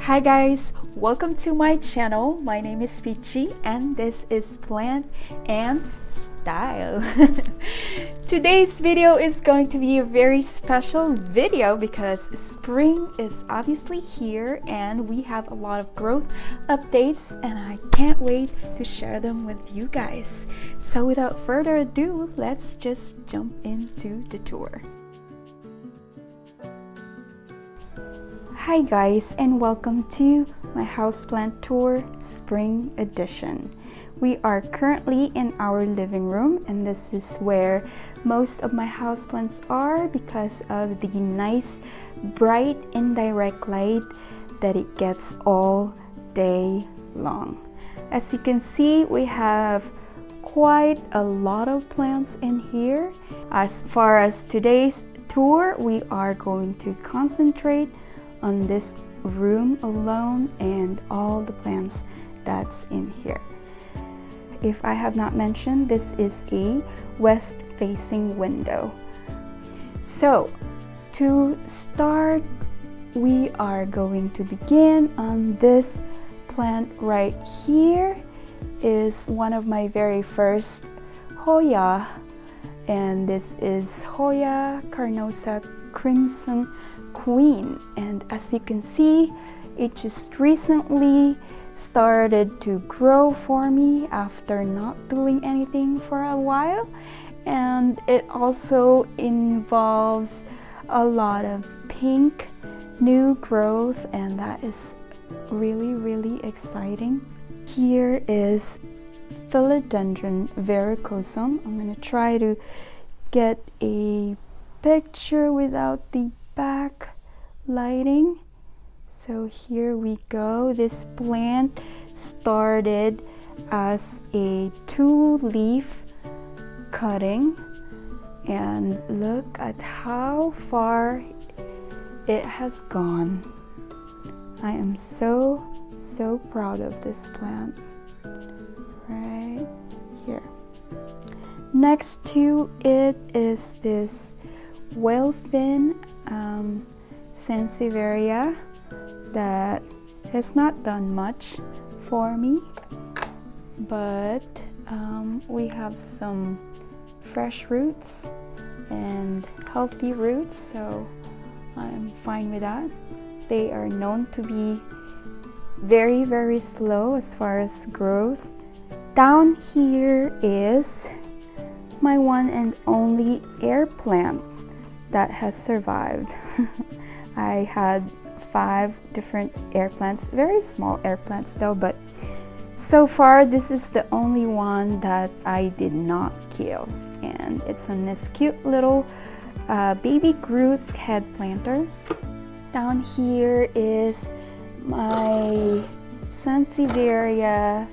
Hi guys, welcome to my channel. My name is Peachy and this is Plant and Style. Today's video is going to be a very special video because spring is obviously here and we have a lot of growth updates and I can't wait to share them with you guys. So without further ado, let's just jump into the tour. Hi guys, and welcome to my Houseplant Tour Spring Edition. We are currently in our living room and this is where most of my houseplants are because of the nice bright indirect light that it gets all day long. As you can see, we have quite a lot of plants in here. As far as today's tour, we are going to concentrate on this room alone and all the plants that's in here. If I have not mentioned, this is a west facing window. So to start, we are going to begin on this plant right here. Is one of my very first Hoya, and this is Hoya Carnosa Crimson Queen, and as you can see, it just recently started to grow for me after not doing anything for a while, and it also involves a lot of pink new growth, and that is really exciting. Here is Philodendron Verrucosum. I'm gonna try to get a picture without the back lighting. So here we go. This plant started as a 2-leaf cutting and look at how far it has gone. I am so proud of this plant right here. Next to it is this whalefin Sansevieria that has not done much for me, but we have some fresh roots and healthy roots, so I'm fine with that. They are known to be very slow as far as growth. Down here is my one and only air plant that has survived. I had 5 different air plants, very small air plants though, but so far this is the only one that I did not kill, and it's on this cute little baby Groot head planter. Down here is my Sansevieria,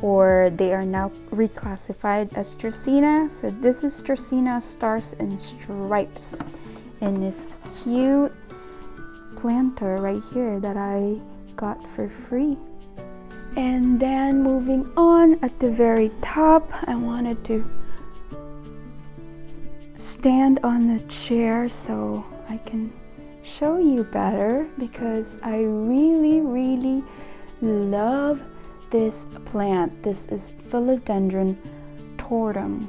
or they are now reclassified as Dracaena. So this is Dracaena Stars and Stripes in this cute planter right here that I got for free. And then moving on, at the very top, I wanted to stand on the chair so I can show you better because I really love this plant. This is Philodendron tortum,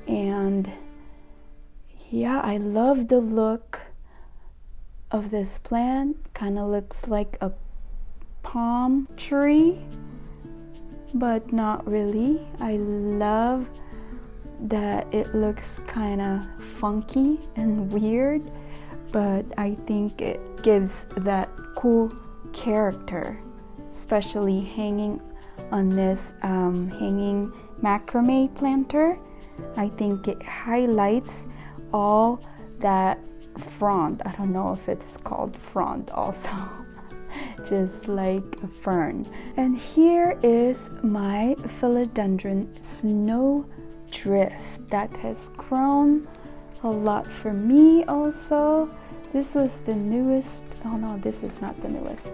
and yeah, I love the look of this plant. Kind of looks like a palm tree, but not really. I love that it looks kind of funky and weird, but I think it gives that cool character, especially hanging on this hanging macrame planter. I think it highlights all that frond. I don't know if it's called frond also, just like a fern. And here is my Philodendron Snowdrift that has grown a lot for me also. This was the newest, oh no, this is not the newest.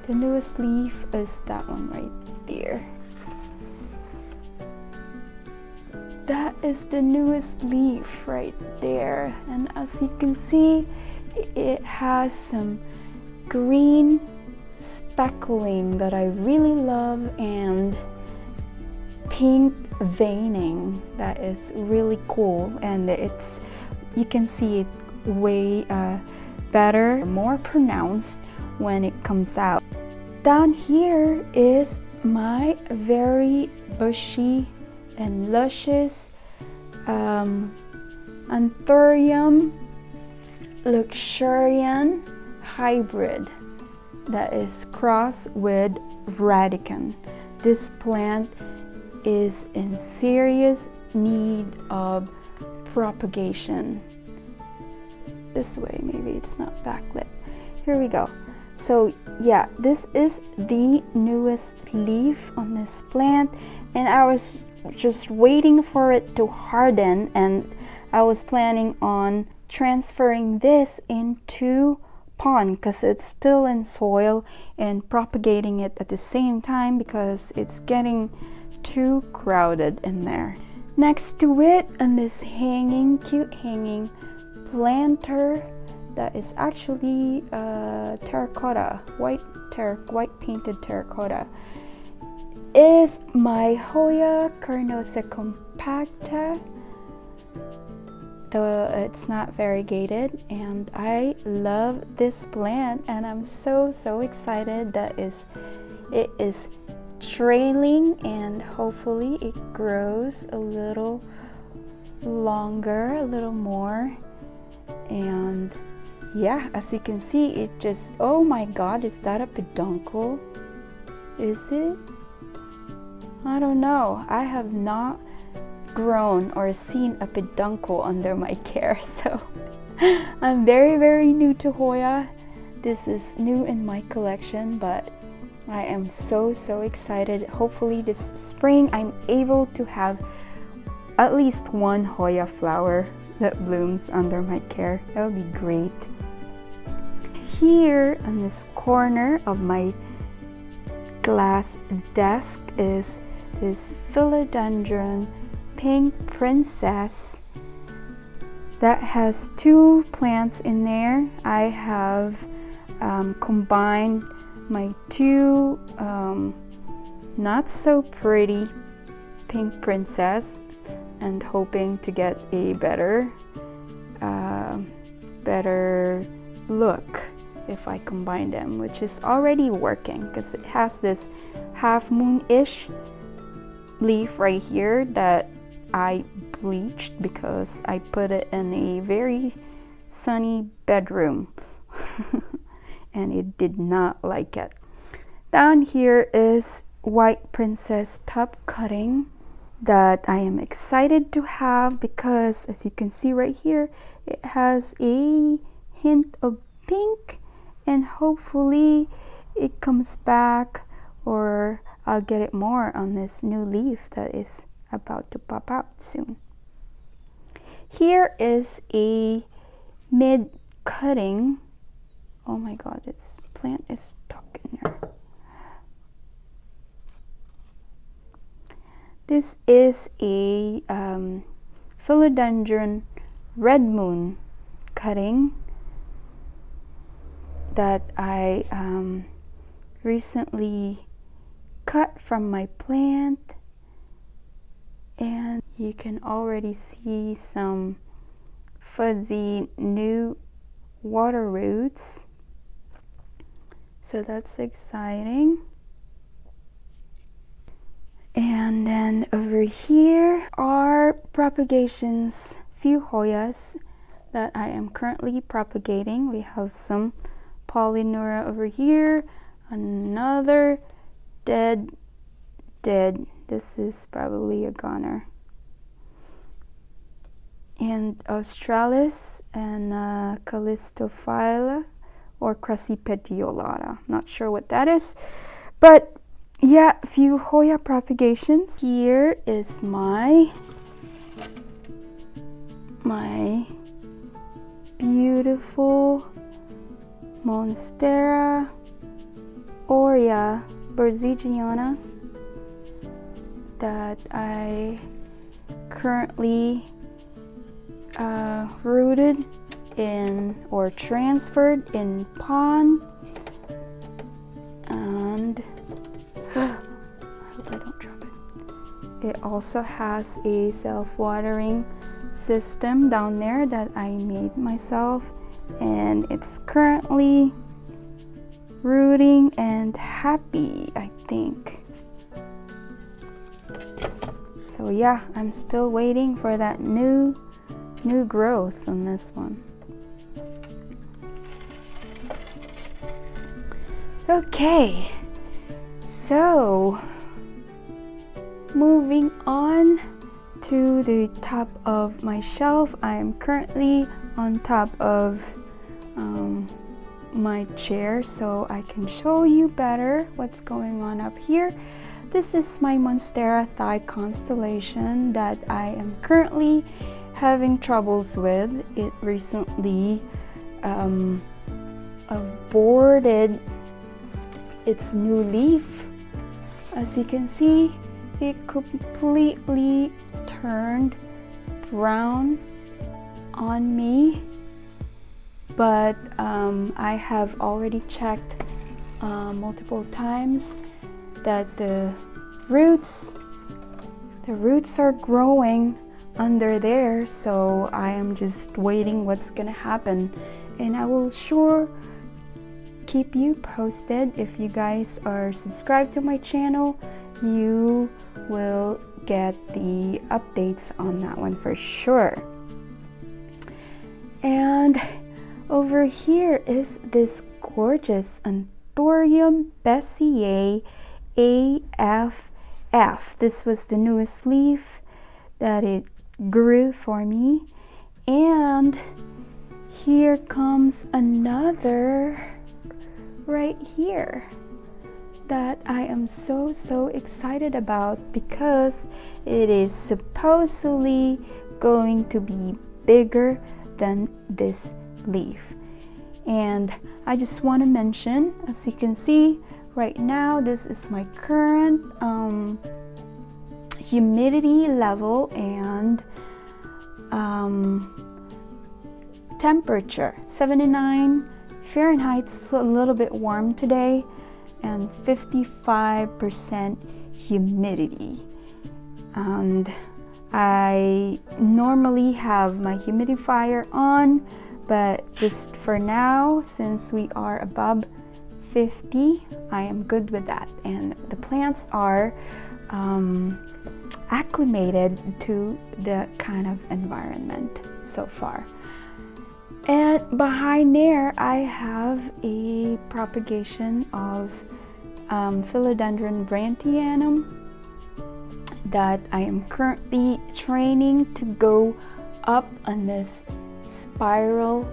The newest leaf is that one right there. That is the newest leaf right there, and as you can see, it has some green speckling that I really love, and pink veining that is really cool, and you can see it way better, more pronounced when it comes out. Down here is my very bushy and luscious Anthurium Luxurian hybrid that is crossed with Radicum. This plant is in serious need of propagation. This way, maybe it's not backlit. Here we go. So yeah, this is the newest leaf on this plant, and I was just waiting for it to harden, and I was planning on transferring this into pond because it's still in soil, and propagating it at the same time because it's getting too crowded in there. Next to it, on this cute hanging planter that is actually terracotta, white painted terracotta, is my Hoya Carnosa compacta. Though it's not variegated, and I love this plant, and I'm so excited that it is trailing, and hopefully it grows a little longer, a little more. And yeah, as you can see, it just, oh my god, is that a peduncle? Is it? I don't know. I have not grown or seen a peduncle under my care, so I'm very new to Hoya. This is new in my collection, but I am so excited. Hopefully this spring I'm able to have at least one Hoya flower that blooms under my care. That would be great. Here on this corner of my glass desk is this Philodendron Pink Princess that has two plants in there. I have combined my two not so pretty pink princess, and hoping to get a better look if I combine them, which is already working because it has this half moon-ish leaf right here that I bleached because I put it in a very sunny bedroom and it did not like it. Down here is White Princess top cutting that I am excited to have because, as you can see right here, it has a hint of pink, and hopefully it comes back, or I'll get it more on this new leaf that is about to pop out soon. Here is a mid cutting. Oh my god, this plant is stuck in there. This is a Philodendron Red Moon cutting that I recently cut from my plant, and you can already see some fuzzy new water roots, so that's exciting. And then over here are propagations, few Hoyas that I am currently propagating. We have some Polynura over here, another dead. This is probably a goner. And Australis and Callistophylla or Crassipediolata. Not sure what that is, but yeah, a few Hoya propagations. Here is my beautiful Monstera Aurea Berzigiana that I currently rooted in or transferred in pond. and I hope I don't drop it. It also has a self-watering system down there that I made myself, and it's currently rooting and happy, I think. So yeah, I'm still waiting for that new growth on this one. Okay, so moving on to the top of my shelf. I am currently on top of my chair so I can show you better what's going on up here. This is my Monstera thigh constellation that I am currently having troubles with. It recently aborted its new leaf. As you can see, it completely turned brown on me, but I have already checked multiple times that the roots are growing under there, so I am just waiting what's gonna happen, and I will sure keep you posted. If you guys are subscribed to my channel, you will get the updates on that one for sure. And over here is this gorgeous Anthurium Brasil AFF. This was the newest leaf that it grew for me, and here comes another right here that I am so excited about, because it is supposedly going to be bigger than this leaf. And I just want to mention, as you can see right now, this is my current humidity level and temperature. 79 Fahrenheit. It's a little bit warm today, and 55% humidity. And I normally have my humidifier on, but just for now, since we are above 50, I am good with that. And the plants are acclimated to the kind of environment so far. And behind there, I have a propagation of Philodendron Brandtianum that I am currently training to go up on this spiral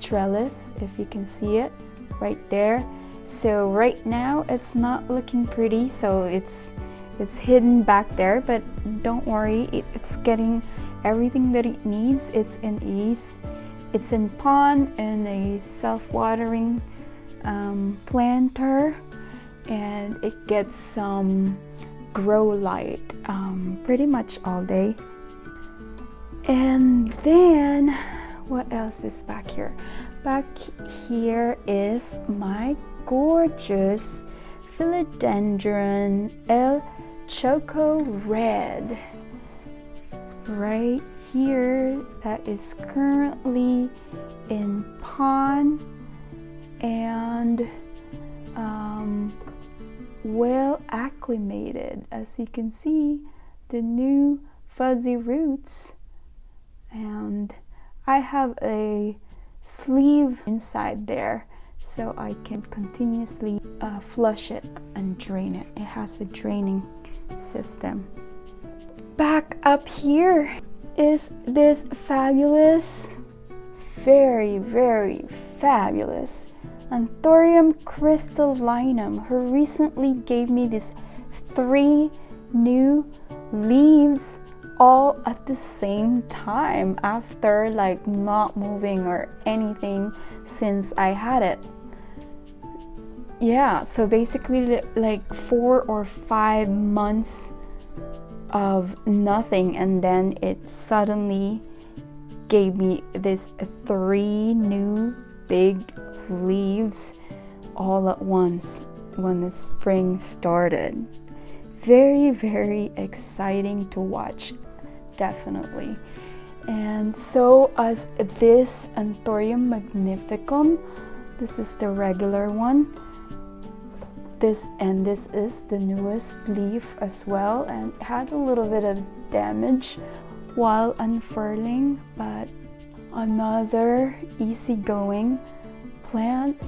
trellis, if you can see it right there. So right now it's not looking pretty, so it's hidden back there, but don't worry, it's getting everything that it needs. It's in pond and a self-watering planter, and it gets some grow light pretty much all day. And then what else is back here? Back here is my gorgeous Philodendron El Choco Red right here, that is currently in pond and well acclimated. As you can see, the new fuzzy roots, and I have a sleeve inside there so I can continuously flush it and drain it. It has a draining system. Back up here is this fabulous, very fabulous Anthurium crystallinum, who recently gave me these 3 new leaves all at the same time, after like not moving or anything since I had it. Yeah, so basically like 4 or 5 months of nothing, and then it suddenly gave me this 3 new big leaves all at once. when the spring started. Very, very exciting to watch, definitely. And so as this Anthurium magnificum, this is the regular one. This is the newest leaf as well, and it had a little bit of damage while unfurling, but another easygoing plant.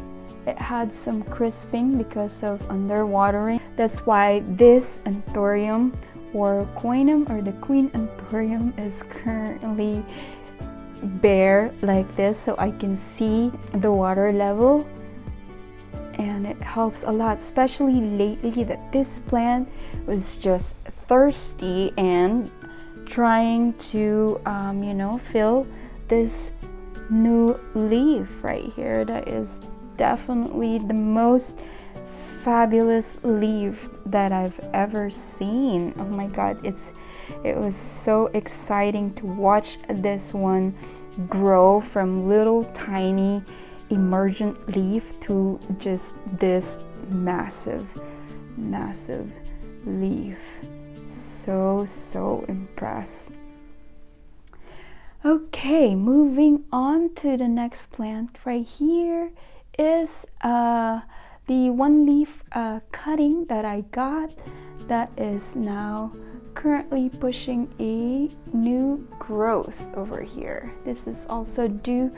It had some crisping because of underwatering. That's why this Anthurium or Coinum, or the Queen Anthurium, is currently bare like this, so I can see the water level, and it helps a lot, especially lately that this plant was just thirsty and trying to fill this new leaf right here. That is definitely the most fabulous leaf that I've ever seen. Oh my god, it was so exciting to watch this one grow from little tiny emergent leaf to just this massive leaf. So impressed. Okay, moving on to the next plant. Right here is the one leaf cutting that I got that is now currently pushing a new growth over here. This is also due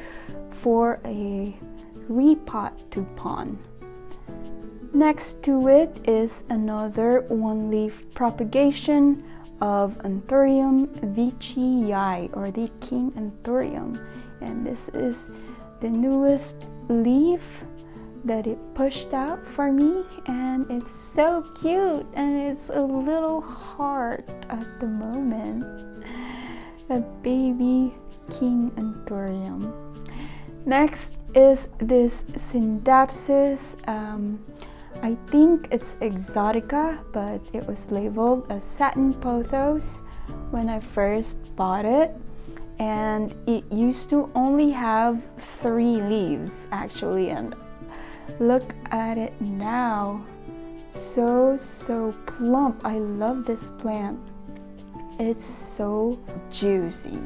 for a repot to pon. Next to it is another one leaf propagation of Anthurium Veitchii, or the King Anthurium, and this is the newest leaf that it pushed out for me, and it's so cute, and it's a little heart at the moment, a baby King Anthurium. Next is this Syndapsis. I think it's Exotica, but it was labeled as Satin Pothos when I first bought it, and it used to only have 3 leaves actually, and look at it now, so plump. I love this plant, it's so juicy.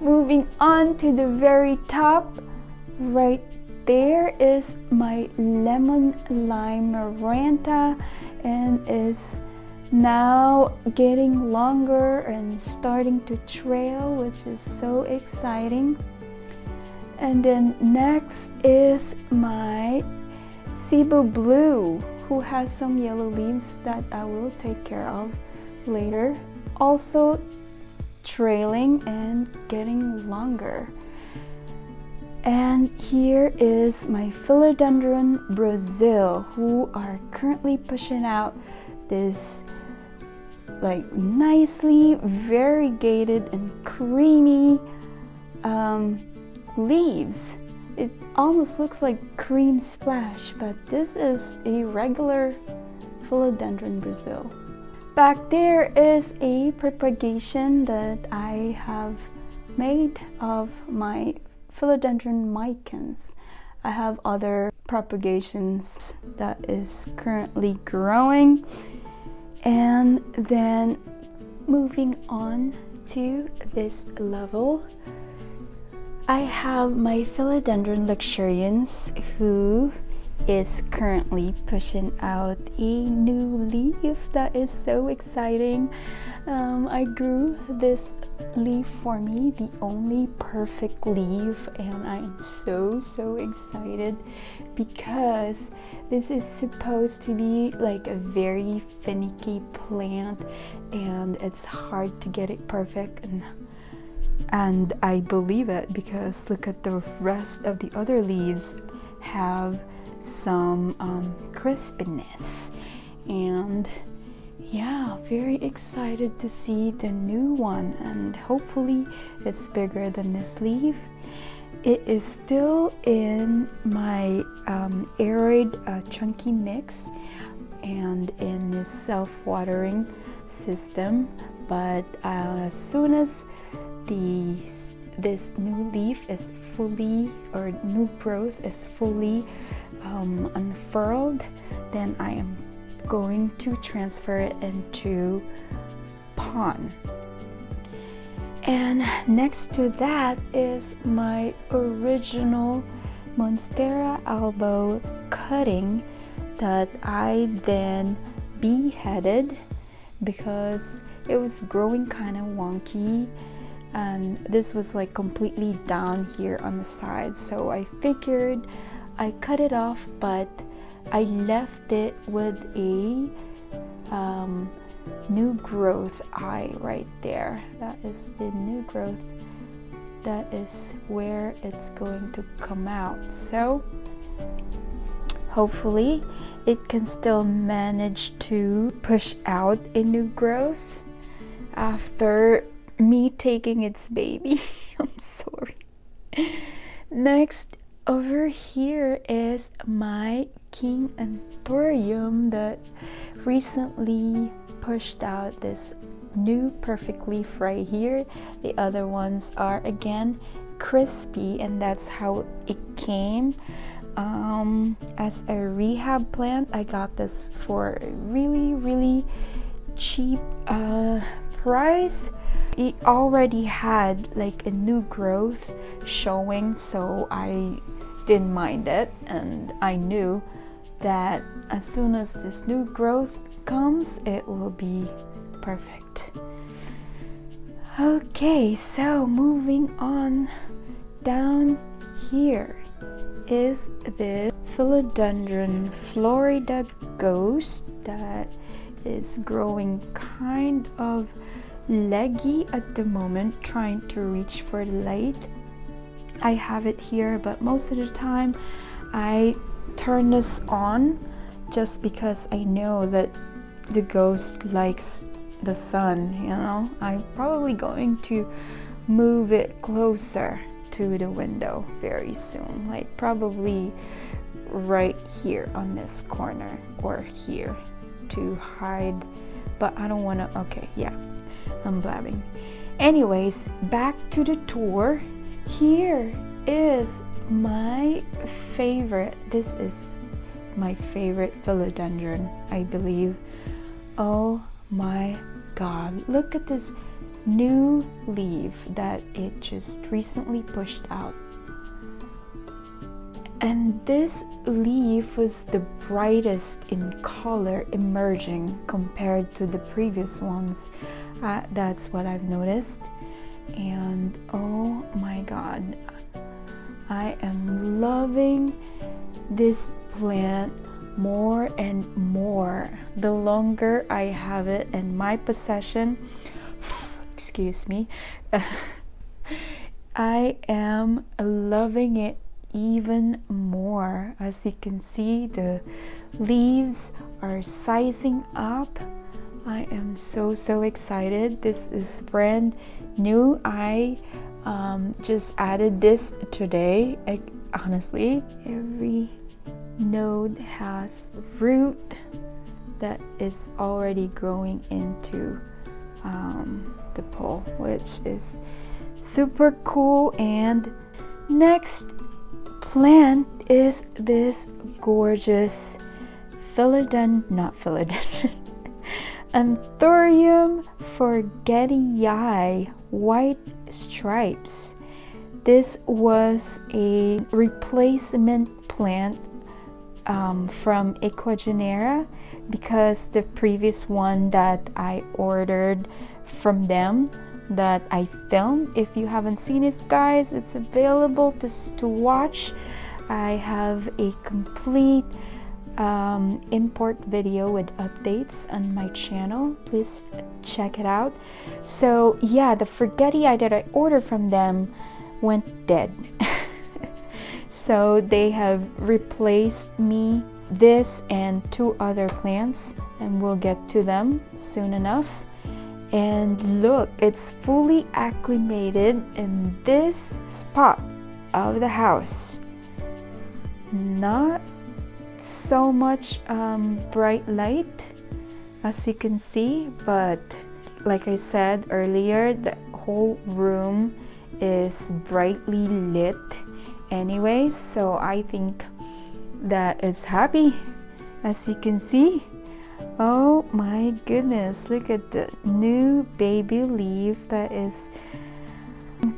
Moving on to the very top, right there is my lemon lime Maranta, and is now getting longer and starting to trail, which is so exciting. And then next is my Cebu Blue, who has some yellow leaves that I will take care of later. Also trailing and getting longer. And here is my Philodendron Brasil, who are currently pushing out this like nicely variegated and creamy leaves. It almost looks like cream splash, but this is a regular Philodendron Brasil. Back there is a propagation that I have made of my Philodendron Micans. I have other propagations that is currently growing. And then moving on to this level, I have my Philodendron Luxurians, who is currently pushing out a new leaf that is so exciting. I grew this leaf for me, the only perfect leaf, and I'm so excited because this is supposed to be like a very finicky plant, and it's hard to get it perfect, and I believe it because look at the rest of the other leaves have some crispiness. And yeah, very excited to see the new one, and hopefully it's bigger than this leaf. It is still in my arid chunky mix and in this self-watering system, but as soon as this new leaf is fully, or new growth is fully unfurled, then I am going to transfer it into pond. And next to that is my original Monstera Albo cutting that I then beheaded because it was growing kind of wonky, and this was like completely down here on the side. So I figured I cut it off, but I left it with a new growth eye right there. That is the new growth. That is where it's going to come out. So hopefully it can still manage to push out a new growth after me taking its baby. I'm sorry. Next, over here is my King Anthurium that recently pushed out this new perfect leaf right here. The other ones are again crispy, and that's how it came. As a rehab plant, I got this for a really cheap price. It already had like a new growth showing, so I didn't mind it, and I knew that as soon as this new growth comes, it will be perfect. Okay, so moving on down here is this Philodendron Florida Ghost that is growing kind of leggy at the moment, trying to reach for light. I have it here, but most of the time I turn this on just because I know that the ghost likes the sun, you know. I'm probably going to move it closer to the window very soon, like probably right here on this corner or here to hide, but I don't want to. Okay, yeah, I'm blabbing. Anyways, back to the tour. Here is my favorite. This is my favorite philodendron, I believe. Oh my god, look at this new leaf that it just recently pushed out. And this leaf was the brightest in color emerging compared to the previous ones. That's what I've noticed. And oh my god, I am loving this plant more and more the longer I have it in my possession. Excuse me. I am loving it even more. As you can see, the leaves are sizing up. I am so excited. This is brand new. I just added this today. Honestly, every node has root that is already growing into the pole, which is super cool. And next plant is this gorgeous Anthurium Forgetii white stripes. This was a replacement plant from Equagenera because the previous one that I ordered from them that I filmed, if you haven't seen it, guys, it's available to watch. I have a complete import video with updates on my channel. Please check it out. So yeah, the Forgetii that I ordered from them went dead. So they have replaced me this and 2 other plants, and we'll get to them soon enough. And look, it's fully acclimated in this spot of the house. Not so much bright light as you can see, but like I said earlier, the whole room is brightly lit anyways, so I think that is happy, as you can see. Oh my goodness, look at the new baby leaf that is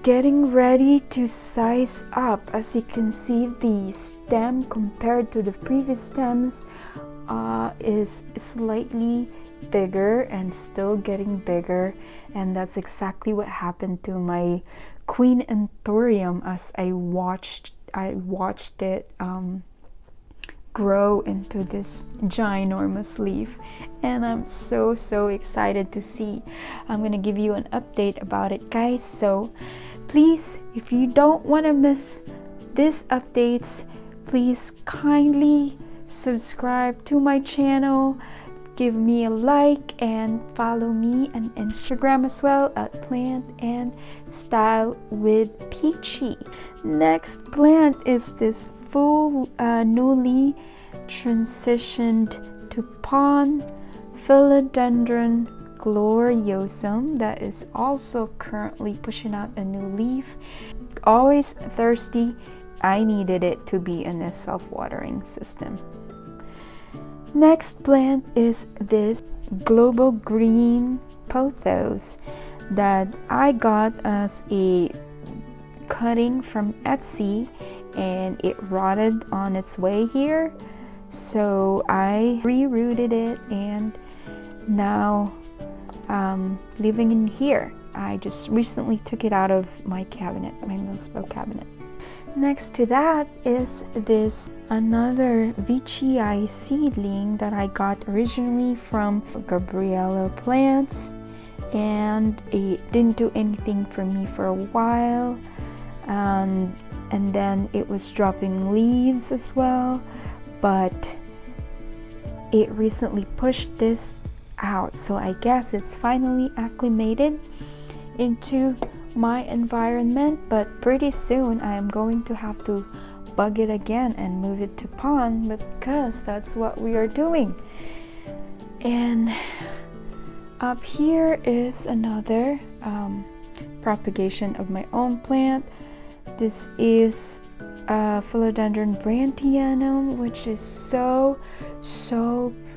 getting ready to size up. As you can see, the stem compared to the previous stems is slightly bigger and still getting bigger, and that's exactly what happened to my Queen Anthurium as I watched it grow into this ginormous leaf, and I'm so excited to see. I'm gonna give you an update about it, guys, so please, if you don't want to miss these updates, please kindly subscribe to my channel, give me a like, and follow me on Instagram as well at Plant and Style with Peachy. Next plant is this newly transitioned to pond Philodendron Gloriosum that is also currently pushing out a new leaf. Always thirsty, I needed it to be in a self-watering system. Next plant is this global green pothos that I got as a cutting from Etsy, and it rotted on its way here, so I rerouted it, and now living in here. I just recently took it out of my cabinet, my Milspo cabinet. Next to that is this another Veitchii seedling that I got originally from Gabriella Plants, and it didn't do anything for me for a while, and then it was dropping leaves as well, but it recently pushed this out, so I guess it's finally acclimated into my environment. But pretty soon I am going to have to bug it again and move it to pond, because that's what we are doing. And up here is another propagation of my own plant. This is Philodendron Brandtianum, which is so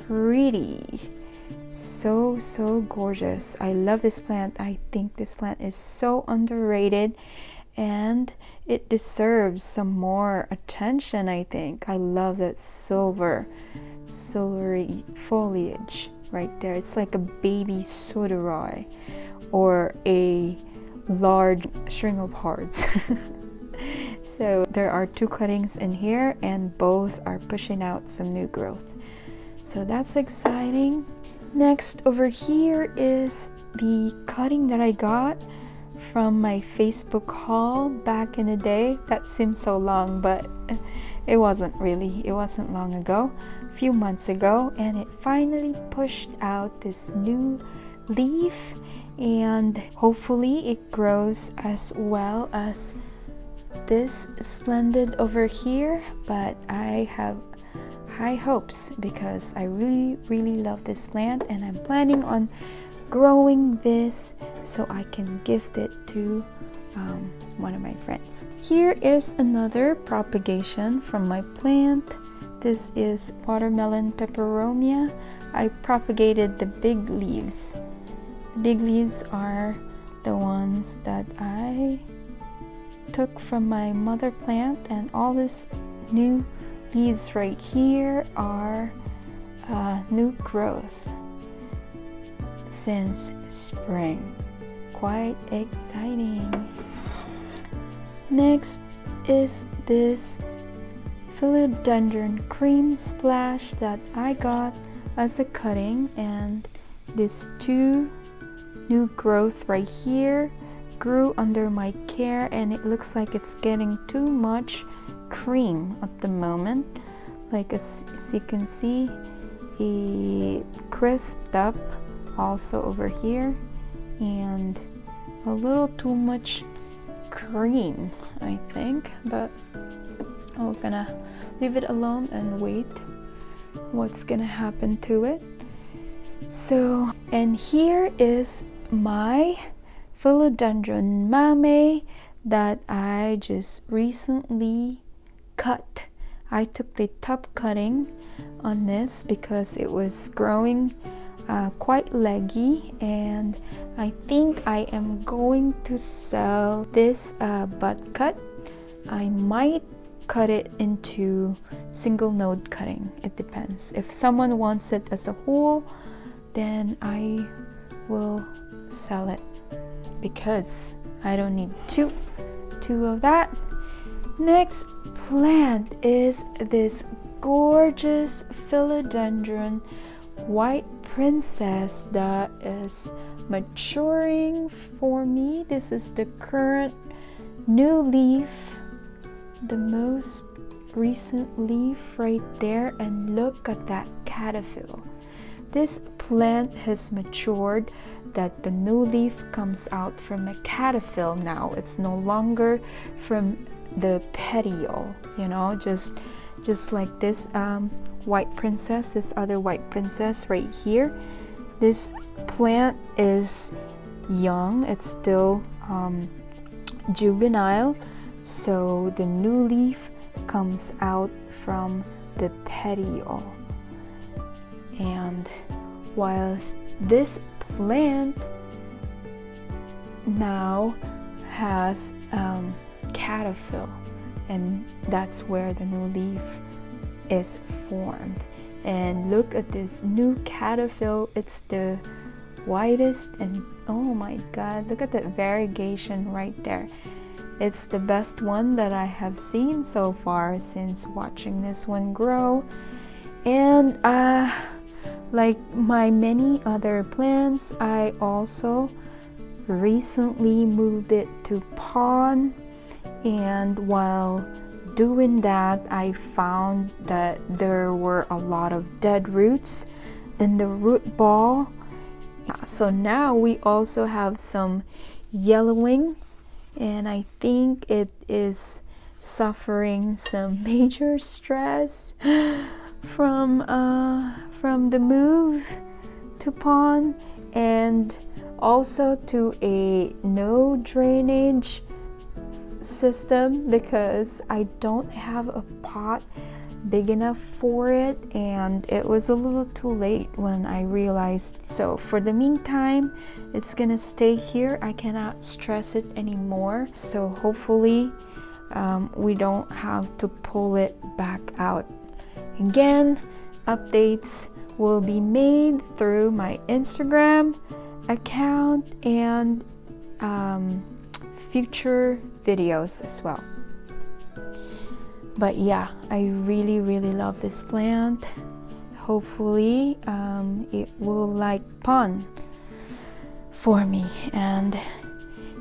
pretty, so gorgeous. I love this plant. I think this plant is so underrated, and it deserves some more attention, I think. I love that silvery foliage right there. It's like a baby Soderoy or a large string of hearts. So there are two cuttings in here, and both are pushing out some new growth, so that's exciting. Next over here is the cutting that I got from my Facebook haul back in the day. That seems so long, but it wasn't really. It wasn't long ago, a few months ago, and it finally pushed out this new leaf, and hopefully it grows as well as this Splendid over here. But I have high hopes because I really love this plant, and I'm planning on growing this so I can gift it to one of my friends. Here is another propagation from my plant. This is watermelon Peperomia. I propagated the big leaves. The big leaves are the ones that I took from my mother plant, and all this new leaves right here are new growth since spring. Quite exciting. Next is this Philodendron Cream Splash that I got as a cutting, and this two new growth right here grew under my care, and it looks like it's getting too much cream at the moment. Like as you can see, it crisped up also over here, and a little too much cream, I think, but I'm gonna leave it alone and wait what's gonna happen to it. So, and here is my Philodendron Mamei that I just recently cut I took the top cutting on this because it was growing quite leggy, and I think I am going to sell this bud cut. I might cut it into single node cutting. It depends. If someone wants it as a whole, then I will sell it because I don't need two of that. Next plant is this gorgeous Philodendron White Princess that is maturing for me. This is the current new leaf, the most recent leaf right there, and look at that caterpillar. This plant has matured, that the new leaf comes out from a caterpillar now. It's no longer from the petiole, you know, just like this white princess, this other white princess right here. This plant is young, it's still juvenile, so the new leaf comes out from the petiole. And whilst this plant now has caterpillar, and that's where the new leaf is formed. And look at this new caterpillar, it's the whitest, and oh my god, look at that variegation right there. It's the best one that I have seen so far since watching this one grow. And like my many other plants, I also recently moved it to pond, and while doing that, I found that there were a lot of dead roots in the root ball. So now we also have some yellowing, and I think it is suffering some major stress from the move to pond, and also to a no drainage system because I don't have a pot big enough for it, and it was a little too late when I realized. So for the meantime, it's gonna stay here. I cannot stress it anymore, so hopefully we don't have to pull it back out again. Updates will be made through my Instagram account and future videos as well. But yeah, I really love this plant. Hopefully it will like pond for me. And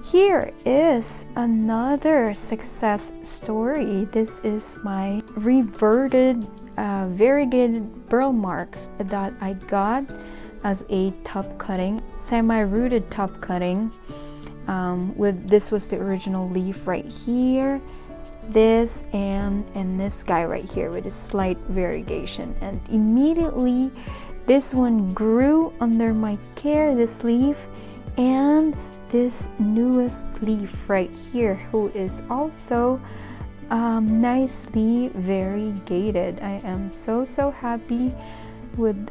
here is another success story. This is my reverted variegated burl marks that I got as a top cutting, semi-rooted top cutting. This was the original leaf right here, this and this guy right here with a slight variegation, and immediately this one grew under my care, this leaf, and this newest leaf right here, who is also nicely variegated. I am so happy with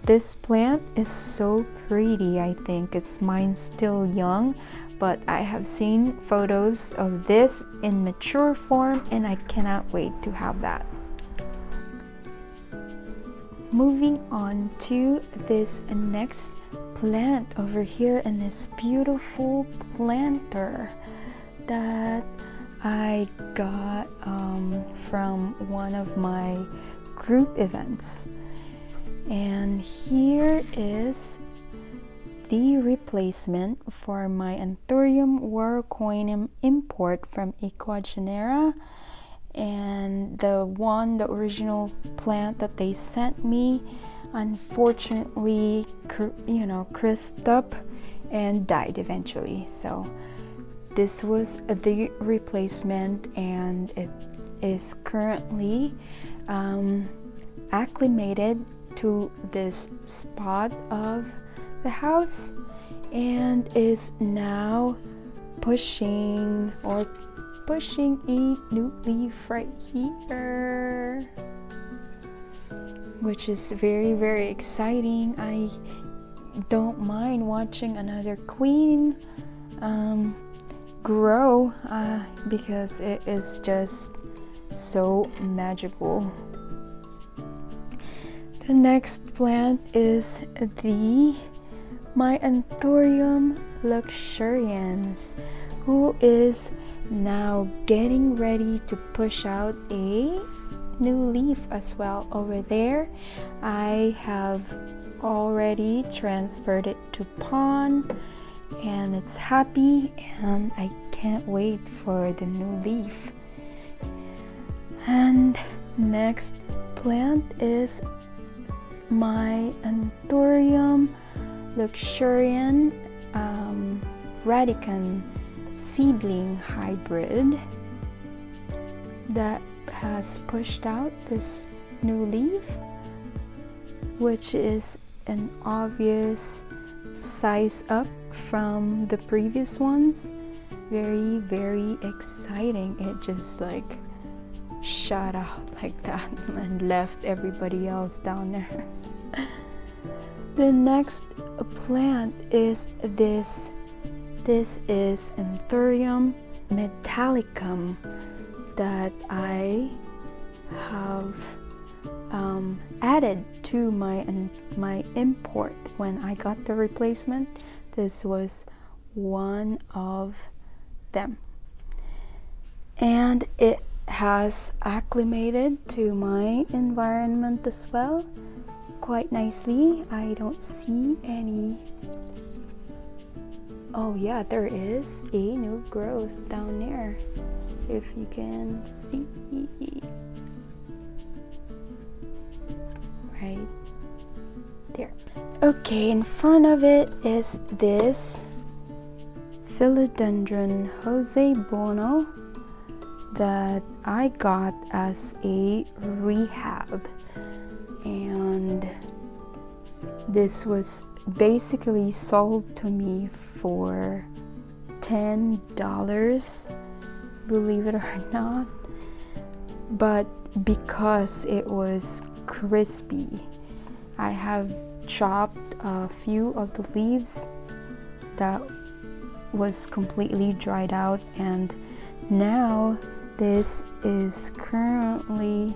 this plant. Is so pretty. I think it's mine still young, but I have seen photos of this in mature form, and I cannot wait to have that. Moving on to this next plant over here, and this beautiful planter that I got from one of my group events. And here is the replacement for my Anthurium Verrucosum import from Ecuagenera, and the original plant that they sent me unfortunately crisped up and died eventually. So this was the replacement, and it is currently acclimated to this spot of the house and is now pushing or pushing a new leaf right here, which is very, very exciting. I don't mind watching another queen grow because it is just so magical. The next plant is my Anthurium Luxurians, who is now getting ready to push out a new leaf as well. Over there, I have already transferred it to pond, and it's happy, and I can't wait for the new leaf. And next plant is my Anthurium Luxurian Radicant seedling hybrid that has pushed out this new leaf, which is an obvious size up from the previous ones. Very, very exciting. It just like shot out like that and left everybody else down there. The next plant is this. This is Anthurium Metallicum that I have added to my import when I got the replacement. This was one of them, and it has acclimated to my environment as well quite nicely. I don't see any. Oh yeah, there is a new growth down there, if you can see. Right there. Okay, in front of it is this Philodendron Jose Bono that I got as a rehab, and this was basically sold to me for $10, believe it or not, but because it was crispy, I have chopped a few of the leaves that was completely dried out, and now this is currently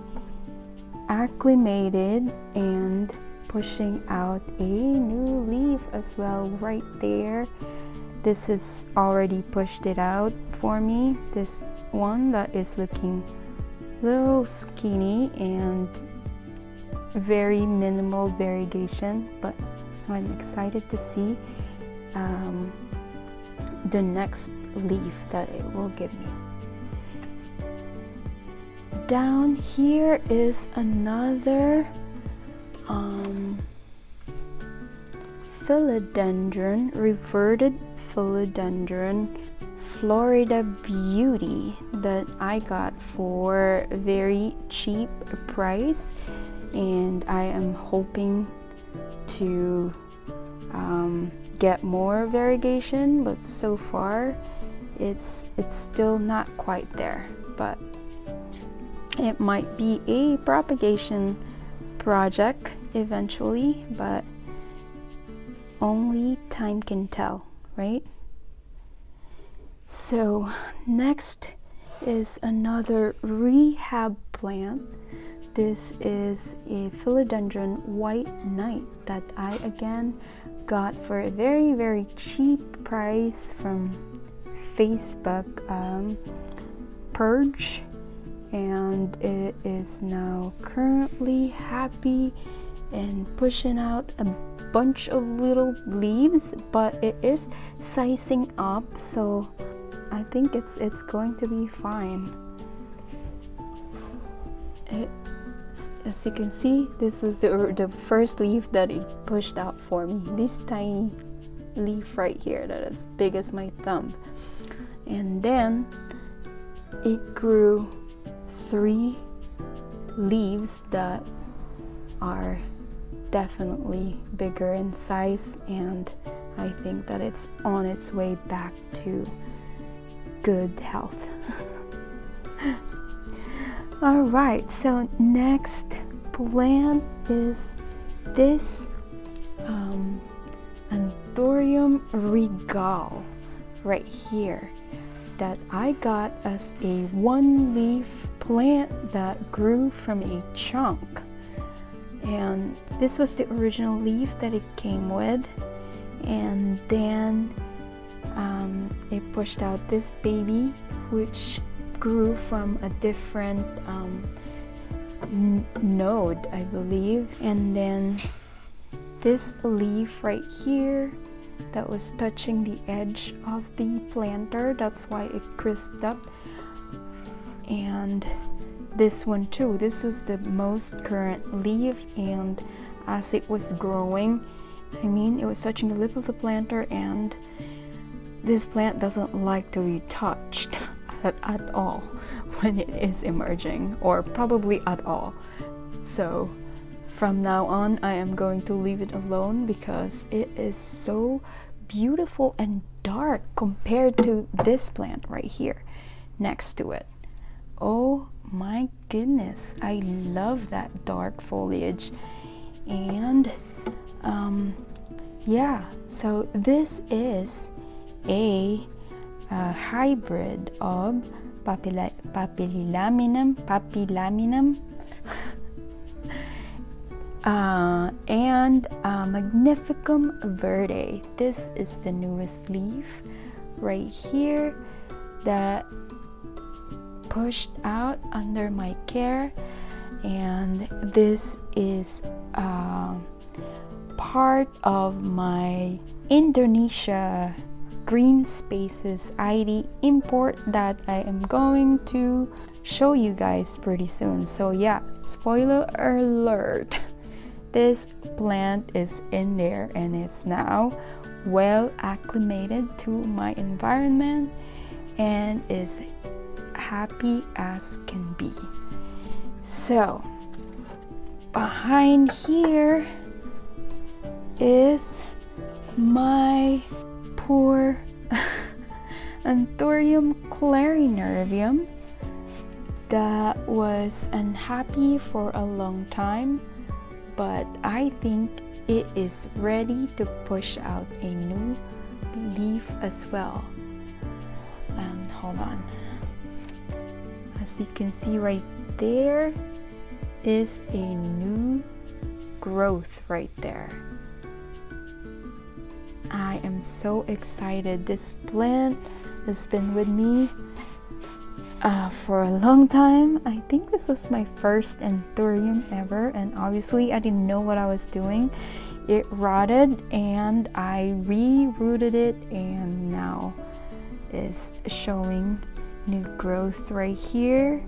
acclimated and pushing out a new leaf as well right there. This has already pushed it out for me. This one that is looking a little skinny and very minimal variegation, but I'm excited to see the next leaf that it will give me. Down here is another philodendron, reverted philodendron Florida Beauty that I got for a very cheap price, and I am hoping to get more variegation, but so far it's still not quite there, but it might be a propagation project eventually, but only time can tell, right? So next is another rehab plant. This is a Philodendron White Knight that I again got for a very, very cheap price from Facebook Purge, and it is now currently happy and pushing out a bunch of little leaves, but it is sizing up, so I think it's going to be fine. As you can see, this was the first leaf that it pushed out for me. This tiny leaf right here that is big as my thumb, and then it grew 3 leaves that are definitely bigger in size, and I think that it's on its way back to good health. All right, so next plant is this Anthurium regal right here that I got as a one-leaf plant that grew from a chunk. And this was the original leaf that it came with, and then it pushed out this baby which grew from a different node, I believe. And then this leaf right here that was touching the edge of the planter, that's why it crisped up. And this one too, this was the most current leaf, and as it was growing, I mean, it was touching the lip of the planter, and this plant doesn't like to be touched at all when it is emerging, or probably at all. So from now on, I am going to leave it alone because it is so beautiful and dark compared to this plant right here next to it. Oh my goodness, I love that dark foliage. And yeah, so this is a hybrid of Papillilaminum and Magnificum verde. This is the newest leaf right here that pushed out under my care, and this is part of my Indonesia green spaces ID import that I am going to show you guys pretty soon. So yeah, spoiler alert, this plant is in there and it's now well acclimated to my environment and is happy as can be. So behind here is my poor Anthurium clarinervium that was unhappy for a long time, but I think it is ready to push out a new leaf as well. And hold on, as you can see right there is a new growth right there. I am so excited. This plant has been with me for a long time. I think this was my first Anthurium ever, and obviously I didn't know what I was doing. It rotted and I re-rooted it, and now is showing new growth right here.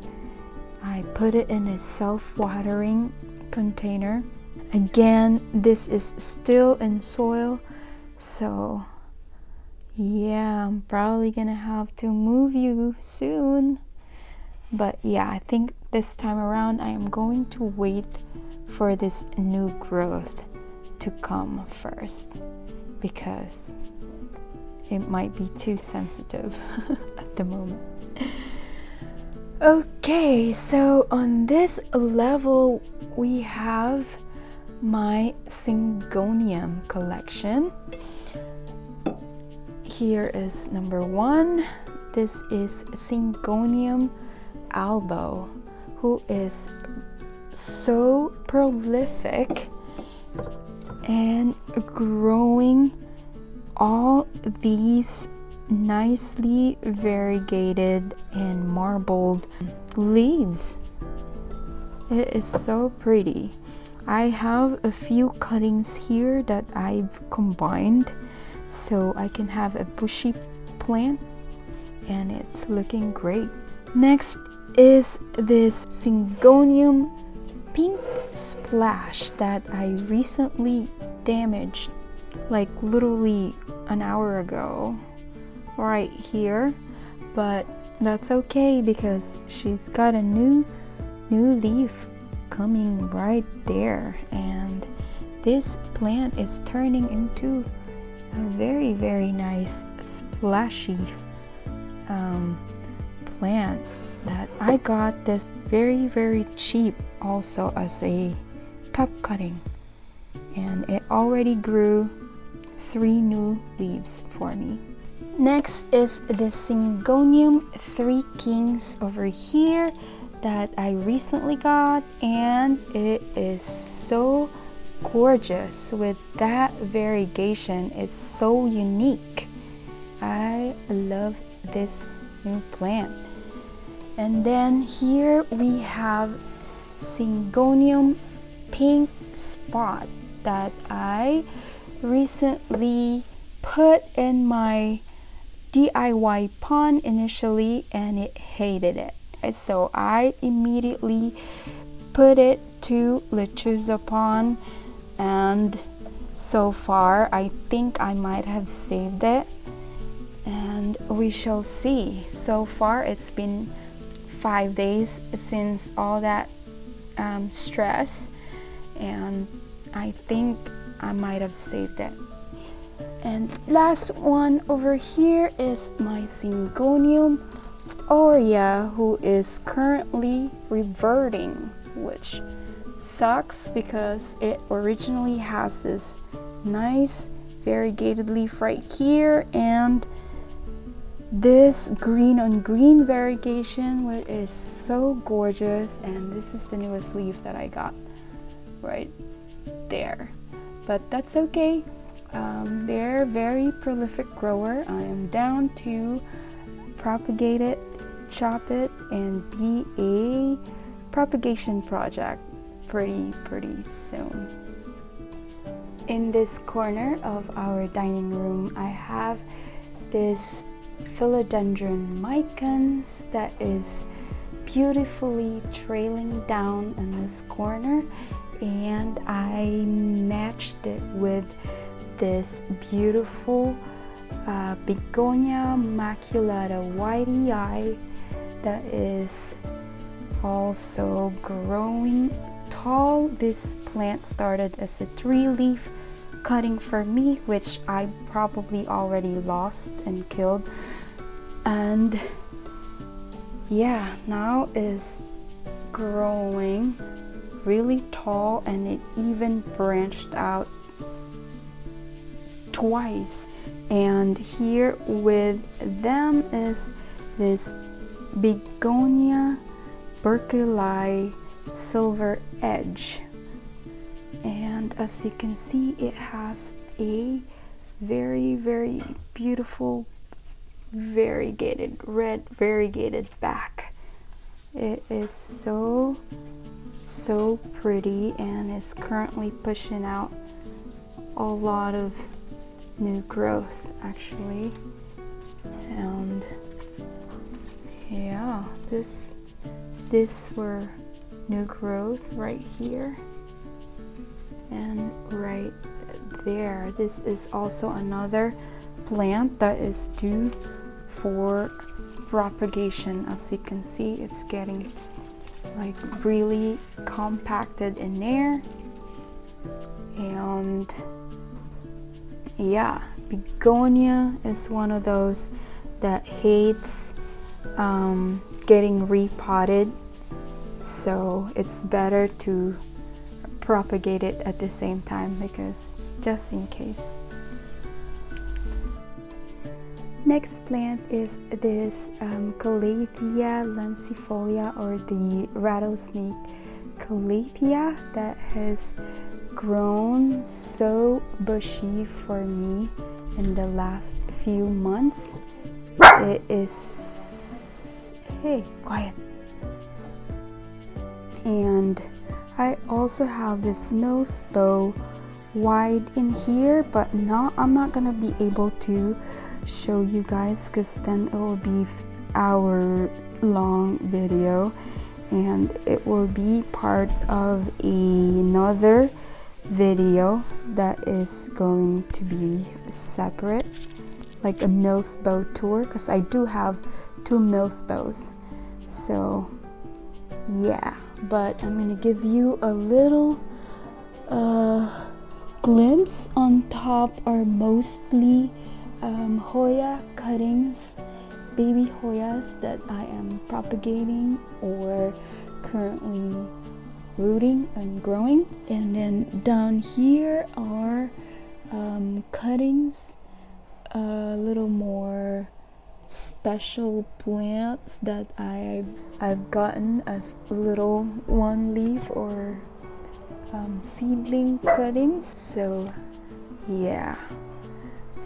I put it in a self-watering container. Again, this is still in soil, so yeah, I'm probably gonna have to move you soon. But yeah, I think this time around I am going to wait for this new growth to come first, because it might be too sensitive at the moment. Okay, so on this level we have my Syngonium collection. Here is number 1. This is Syngonium Albo, who is so prolific and growing all these nicely variegated and marbled leaves. It is so pretty. I have a few cuttings here that I've combined so I can have a bushy plant, and it's looking great. Next is this Syngonium Pink Splash that I recently damaged, like literally an hour ago, right here. But that's okay because she's got a new leaf coming right there, and this plant is turning into a very nice splashy plant. that I got this very cheap also as a top cutting, and it already grew 3 new leaves for me. Next is the Syngonium 3 Kings over here that I recently got, and it is so gorgeous with that variegation. It's so unique. I love this new plant. And then here we have Syngonium Pink Spot that I recently put in my DIY pond initially, and it hated it. So I immediately put it to Lechuza pond, and so far I think I might have saved it, and we shall see. So far it's been 5 days since all that stress, and I think I might have saved it. And last one over here is my Syngonium Hoya, who is currently reverting, which sucks because it originally has this nice variegated leaf right here, and this green on green variegation, which is so gorgeous. And this is the newest leaf that I got right there, but that's okay. They're very prolific grower. I am down to propagate it, chop it, and be a propagation project pretty soon. In this corner of our dining room, I have this Philodendron Micans that is beautifully trailing down in this corner, and I matched it with this beautiful Begonia maculata whitey eye that is also growing tall. This plant started as a 3-leaf cutting for me, which I probably already lost and killed, and yeah, now is growing really tall, and it even branched out twice. And here with them is this Begonia Berkeley Silver Edge, and as you can see, it has a very beautiful variegated red variegated back. It is so pretty, and is currently pushing out a lot of new growth actually. And yeah, this were new growth right here and right there. This is also another plant that is due for propagation. As you can see, it's getting like really compacted in there. And yeah, begonia is one of those that hates getting repotted, so it's better to propagate it at the same time, because just in case. Next plant is this Calathea lancifolia, or the rattlesnake Calathea, that has grown so bushy for me in the last few months. It is, hey, quiet. And I also have this millsbow wide in here, but I'm not gonna be able to show you guys, because then it will be hour-long video, and it will be part of another video that is going to be separate, like a millsbow tour, because I do have 2 millsbows. So yeah, but I'm gonna give you a little glimpse. On top are mostly Hoya cuttings, baby Hoyas that I am propagating or currently rooting and growing. And then down here are cuttings, a little more special plants that I've gotten as little one leaf or seedling cuttings. So yeah,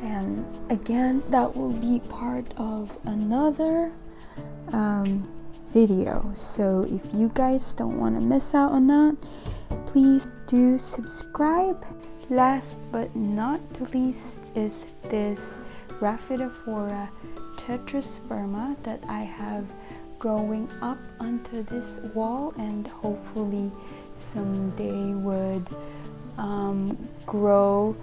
and again, that will be part of another video. So if you guys don't want to miss out on that, please do subscribe. Last but not least is this Rhaphidophora tetrasperma that I have growing up onto this wall, and hopefully someday would grow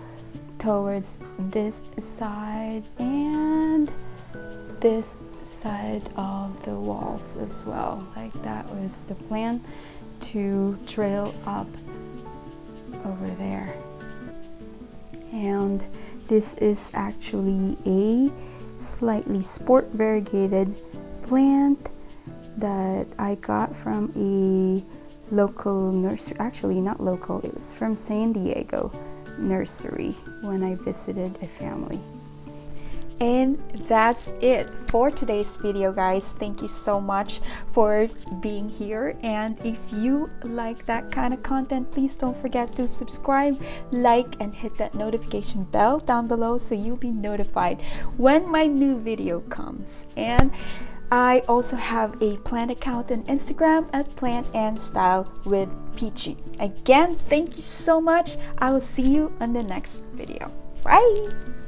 towards this side and this side of the walls as well. Like, that was the plan, to trail up over there. And this is actually a slightly sport variegated plant that I got from a local nursery. Actually, not local, it was from San Diego nursery when I visited a family. And that's it for today's video, guys. Thank you so much for being here, and if you like that kind of content, please don't forget to subscribe, like, and hit that notification bell down below so you'll be notified when my new video comes. And I also have a plant account on Instagram at Plant and Style with Peachy. Again, thank you so much. I will see you on the next video. Bye!